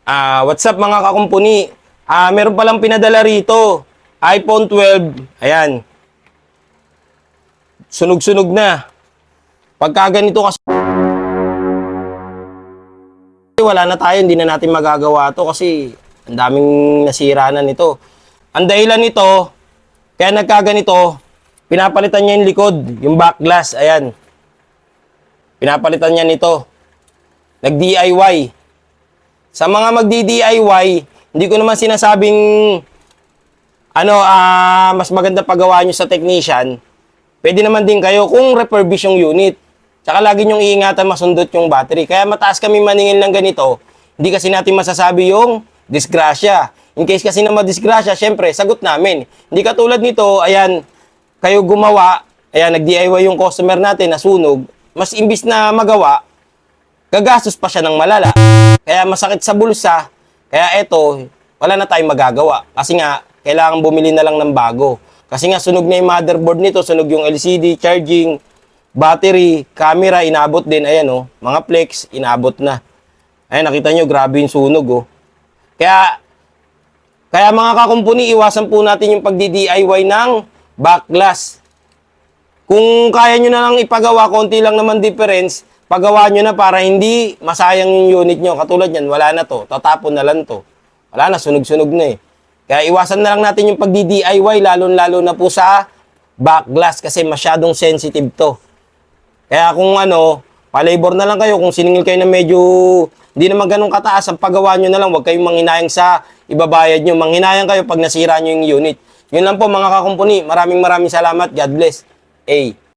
What's up mga kakumpuni? Meron palang pinadala rito. iPhone 12. Ayan. Sunog-sunog na. Pagka ganito kasi wala na tayo, hindi na natin magagawa to kasi ang daming nasira na nito. Ang dahilan nito, kaya nagkaganito, pinapalitan niya yung likod, yung back glass. Ayan. Pinapalitan niya nito. Nag-DIY. Sa mga magdi-DIY, hindi ko naman sinasabing mas maganda pagawa nyo sa technician. Pwede naman din kayo kung refurbish yung unit. Tsaka lagi nyong iingatan masundot yung battery. Kaya mataas kami maningil ng ganito, hindi kasi natin masasabi yung disgrasya. In case kasi na madisgrasya, syempre, sagot namin. Hindi katulad nito, ayan, kayo gumawa, ayan, nag-DIY yung customer natin, nasunog, mas imbis na magawa, gagastos pa siya ng malala. Kaya masakit sa bulsa. Kaya eto, wala na tayong magagawa. Kasi nga, kailangan bumili na lang ng bago. Kasi nga, sunog na yung motherboard nito, sunog yung LCD, charging, battery, camera, inabot din. Ayan oh, mga flex, inabot na. Ayan, nakita nyo, grabe yung sunog oh. Kaya mga kakumpuni, iwasan po natin yung pagdi-DIY ng back glass. Kung kaya nyo na lang ipagawa, konti lang naman difference, pagawa nyo na para hindi masayang yung unit nyo. Katulad yan, wala na to. Tatapon na lang to. Wala na, sunog-sunog na eh. Kaya iwasan na lang natin yung pagdi-DIY, lalo-lalo na po sa back glass kasi masyadong sensitive to. Kaya kung palabor na lang kayo, kung siningil kayo na medyo hindi naman ganun kataas, ang pagawa nyo na lang, huwag kayong manghinayang sa ibabayad nyo. Manghinayang kayo pag nasira nyo yung unit. Yun lang po mga kakumpuni. Maraming salamat. God bless. A.